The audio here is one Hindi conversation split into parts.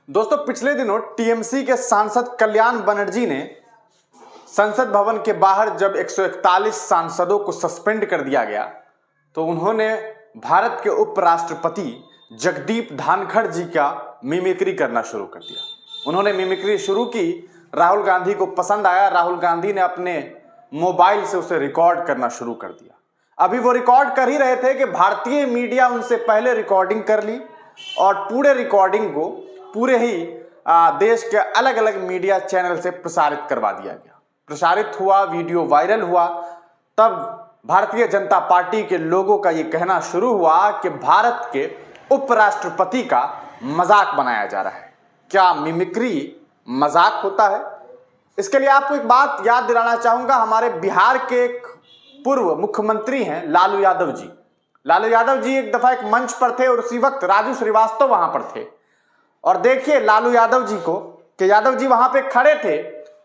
दोस्तों, पिछले दिनों टीएमसी के सांसद कल्याण बनर्जी ने संसद भवन के बाहर जब 141 सांसदों को सस्पेंड कर दिया गया तो उन्होंने भारत के उपराष्ट्रपति जगदीप धनखड़ जी का मिमिक्री करना शुरू कर दिया। उन्होंने मिमिक्री शुरू की, राहुल गांधी को पसंद आया, राहुल गांधी ने अपने मोबाइल से उसे रिकॉर्ड करना शुरू कर दिया। अभी वो रिकॉर्ड कर ही रहे थे कि भारतीय मीडिया उनसे पहले रिकॉर्डिंग कर ली और पूरे रिकॉर्डिंग को पूरे ही देश के अलग अलग मीडिया चैनल से प्रसारित करवा दिया गया। प्रसारित हुआ, वीडियो वायरल हुआ, तब भारतीय जनता पार्टी के लोगों का ये कहना शुरू हुआ कि भारत के उपराष्ट्रपति का मजाक बनाया जा रहा है। क्या मिमिक्री मजाक होता है? इसके लिए आपको एक बात याद दिलाना चाहूंगा। हमारे बिहार के एक पूर्व मुख्यमंत्री हैं लालू यादव जी। लालू यादव जी एक दफा एक मंच पर थे और उसी वक्त राजू श्रीवास्तव वहां पर थे। और देखिए लालू यादव जी को कि यादव जी वहां पे खड़े थे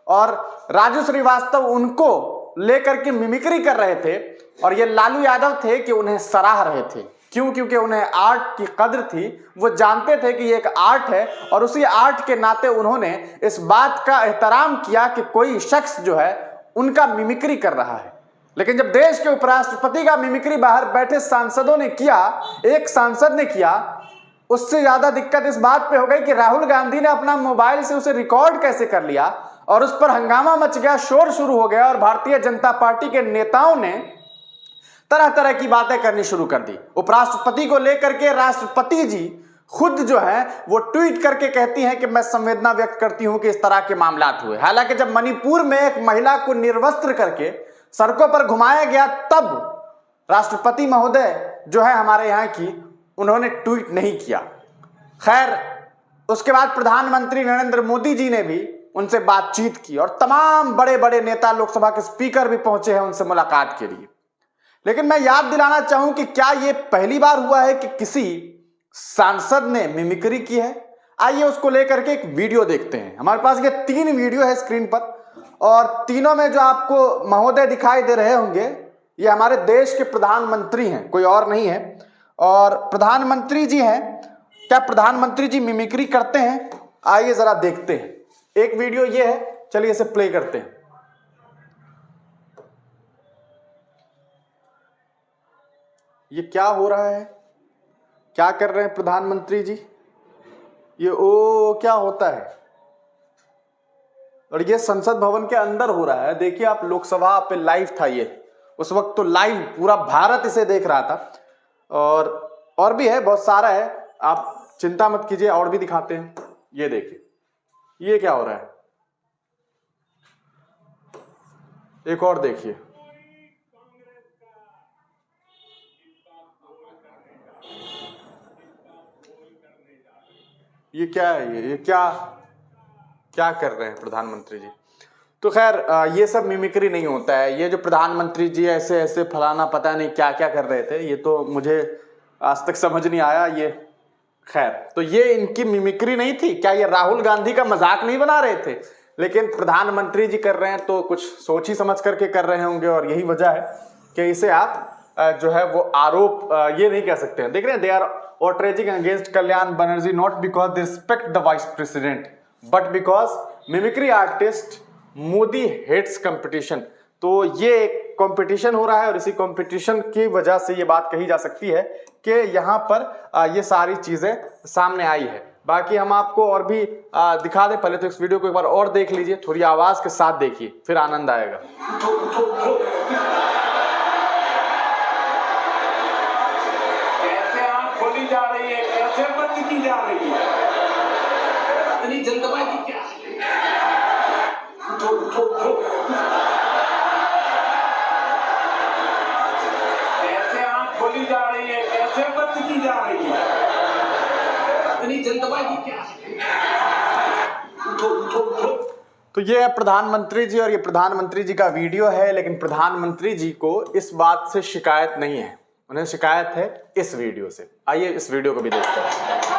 और राजू श्रीवास्तव उनको लेकर के मिमिक्री कर रहे थे और ये लालू यादव थे कि उन्हें सराह रहे थे। क्यों? क्योंकि उन्हें आर्ट की कद्र थी। वो जानते थे कि ये एक आर्ट है और उसी आर्ट के नाते उन्होंने इस बात का एहतराम किया कि कोई शख्स जो है उनका मिमिक्री कर रहा है। लेकिन जब देश के उपराष्ट्रपति का मिमिक्री बाहर बैठे सांसदों ने किया, एक सांसद ने किया, उससे ज्यादा दिक्कत इस बात पे हो गई कि राहुल गांधी ने अपना मोबाइल से उसे रिकॉर्ड कैसे कर लिया और उस पर हंगामा मच गया, शोर शुरू हो गया और भारतीय जनता पार्टी के नेताओं ने तरह तरह की बातें करनी शुरू कर दी। उपराष्ट्रपति को लेकर के राष्ट्रपति जी खुद जो है वो ट्वीट करके कहती हैं कि मैं संवेदना व्यक्त करती हूं कि इस तरह के मामलात हुए। हालांकि जब मणिपुर में एक महिला को निर्वस्त्र करके सड़कों पर घुमाया गया तब राष्ट्रपति महोदय जो है हमारे यहाँ की, उन्होंने ट्वीट नहीं किया। खैर, उसके बाद प्रधानमंत्री नरेंद्र मोदी जी ने भी उनसे बातचीत की और तमाम बड़े बड़े नेता, लोकसभा के स्पीकर भी पहुंचे हैं उनसे मुलाकात के लिए। लेकिन मैं याद दिलाना चाहूं कि क्या यह पहली बार हुआ है कि किसी सांसद ने मिमिक्री की है? आइए उसको लेकर के एक वीडियो देखते हैं। हमारे पास ये 3 वीडियो है स्क्रीन पर और तीनों में जो आपको महोदय दिखाई दे रहे होंगे ये हमारे देश के प्रधानमंत्री हैं, कोई और नहीं है। और प्रधानमंत्री जी हैं। क्या प्रधानमंत्री जी मिमिक्री करते हैं? आइए जरा देखते हैं। एक वीडियो ये है, चलिए इसे प्ले करते हैं। ये क्या हो रहा है? क्या कर रहे हैं प्रधानमंत्री जी? ये क्या होता है? और ये संसद भवन के अंदर हो रहा है। देखिए आप, लोकसभा पे लाइव था ये, उस वक्त तो लाइव पूरा भारत इसे देख रहा था। और भी है, बहुत सारा है, आप चिंता मत कीजिए, और भी दिखाते हैं। ये देखिए, ये क्या हो रहा है? एक और देखिए, ये क्या है? ये क्या कर रहे हैं प्रधानमंत्री जी? तो खैर, ये सब मिमिक्री नहीं होता है। ये जो प्रधानमंत्री जी ऐसे ऐसे फलाना पता नहीं क्या क्या कर रहे थे, ये तो मुझे आज तक समझ नहीं आया। ये खैर, तो ये इनकी मिमिक्री नहीं थी। क्या ये राहुल गांधी का मजाक नहीं बना रहे थे? लेकिन प्रधानमंत्री जी कर रहे हैं तो कुछ सोच ही समझ करके कर रहे होंगे और यही वजह है कि इसे आप जो है वो आरोप ये नहीं कह सकते हैं। देख रहे हैं, they are outraging against Kalyan Banerjee not because they respect the vice president but because mimicry artist Modi hates competition। तो ये कंपटीशन हो रहा है और इसी कंपटीशन की वजह से ये बात कही जा सकती है कि यहाँ पर ये सारी चीजें सामने आई है। बाकी हम आपको और भी दिखा दें। पहले तो इस वीडियो को एक बार और देख लीजिए, थोड़ी आवाज के साथ देखिए, फिर आनंद आएगा। खोली जा रही है, कैसे बंद की जा रही है, इतनी जल्दबाजी क्या है? कैसे आंख खोली जा रही है, कैसे बंद की जा रही है, इतनी जल्दबाजी क्या है? तो ये है प्रधानमंत्री जी और ये प्रधानमंत्री जी का वीडियो है। लेकिन प्रधानमंत्री जी को इस बात से शिकायत नहीं है, उन्हें शिकायत है इस वीडियो से। आइए इस वीडियो को भी देखते हैं।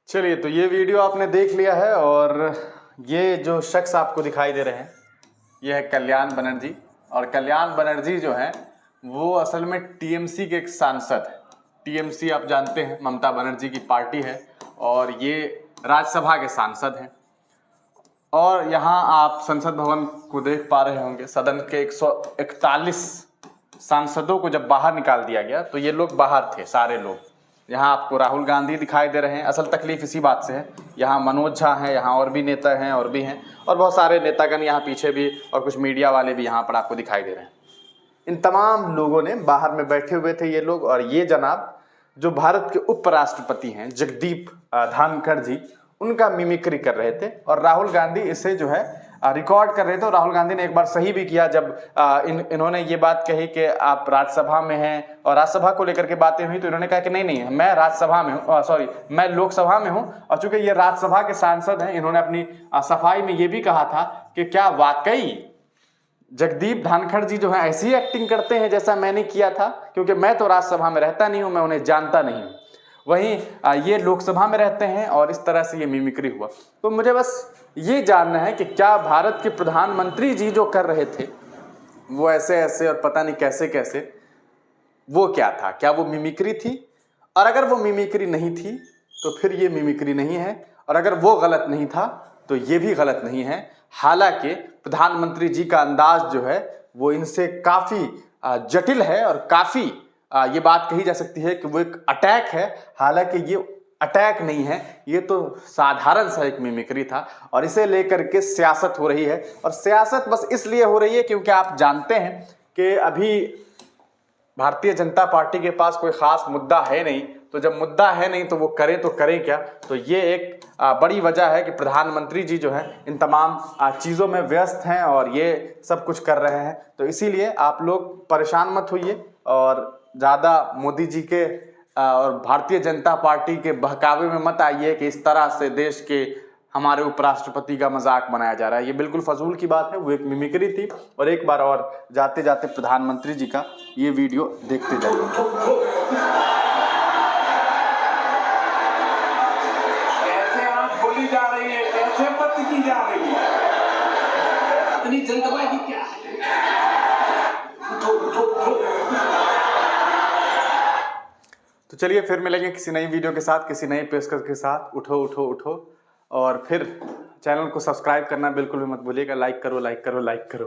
चलिए, तो ये वीडियो आपने देख लिया है और ये जो शख्स आपको दिखाई दे रहे हैं ये है कल्याण बनर्जी। और कल्याण बनर्जी जो है वो असल में टीएमसी के एक सांसद है। टीएमसी आप जानते हैं ममता बनर्जी की पार्टी है और ये राज्यसभा के सांसद हैं। और यहाँ आप संसद भवन को देख पा रहे होंगे। सदन के 141 सांसदों को जब बाहर निकाल दिया गया तो ये लोग बाहर थे, सारे लोग। यहाँ आपको राहुल गांधी दिखाई दे रहे हैं। असल तकलीफ इसी बात से है, यहाँ मनोज झा हैं, यहाँ और भी नेता हैं और भी हैं, और बहुत सारे नेतागण यहाँ पीछे भी, और कुछ मीडिया वाले भी यहाँ पर आपको दिखाई दे रहे हैं। इन तमाम लोगों ने बाहर में बैठे हुए थे ये लोग। और ये जनाब जो भारत के उपराष्ट्रपति हैं जगदीप धनखड़ जी, उनका मिमिक्री कर रहे थे और राहुल गांधी इसे जो है रिकॉर्ड कर रहे थे। और राहुल गांधी ने एक बार सही भी किया जब इन्होंने ये बात कही कि आप राज्यसभा में हैं और राज्यसभा को लेकर के बातें हुई तो इन्होंने कहा कि नहीं मैं राज्यसभा में हूँ, सॉरी मैं लोकसभा में हूँ। और चूंकि ये राज्यसभा के सांसद हैं, इन्होंने अपनी सफाई में ये भी कहा था कि क्या वाकई जगदीप धनखड़ जी जो है ऐसी एक्टिंग करते हैं जैसा मैंने किया था, क्योंकि मैं तो राज्यसभा में रहता नहीं हूँ, मैं उन्हें जानता नहीं हूँ। वहीं ये लोकसभा में रहते हैं और इस तरह से ये मिमिक्री हुआ। तो मुझे बस ये जानना है कि क्या भारत के प्रधानमंत्री जी जो कर रहे थे वो ऐसे ऐसे और पता नहीं कैसे कैसे, वो क्या था? क्या वो मिमिक्री थी? और अगर वो मिमिक्री नहीं थी तो फिर ये मिमिक्री नहीं है, और अगर वो गलत नहीं था तो ये भी गलत नहीं है। हालांकि प्रधानमंत्री जी का अंदाज जो है वो इनसे काफ़ी जटिल है और काफ़ी ये बात कही जा सकती है कि वो एक अटैक है। हालांकि ये अटैक नहीं है, ये तो साधारण सा एक मिमिक्री था और इसे लेकर के सियासत हो रही है। और सियासत बस इसलिए हो रही है क्योंकि आप जानते हैं कि अभी भारतीय जनता पार्टी के पास कोई खास मुद्दा है नहीं। तो जब मुद्दा है नहीं तो वो करें तो करें क्या? तो ये एक बड़ी वजह है कि प्रधानमंत्री जी जो है इन तमाम चीज़ों में व्यस्त हैं और ये सब कुछ कर रहे हैं। तो इसीलिए आप लोग परेशान मत होइए और ज़्यादा मोदी जी के और भारतीय जनता पार्टी के बहकावे में मत आइए कि इस तरह से देश के हमारे उपराष्ट्रपति का मजाक बनाया जा रहा है। ये बिल्कुल फजूल की बात है, वो एक मिमिक्री थी। और एक बार और जाते जाते प्रधानमंत्री जी का ये वीडियो देखते जाइए। कैसे आप बोली जा रही है, कैसे बात की जा रही है, इतनी जल्दबाजी क्या है? तो चलिए फिर मिलेंगे किसी नई वीडियो के साथ, किसी नई पेशकश के साथ। उठो उठो उठो और फिर चैनल को सब्सक्राइब करना बिल्कुल भी मत भूलिएगा। लाइक करो लाइक करो लाइक करो।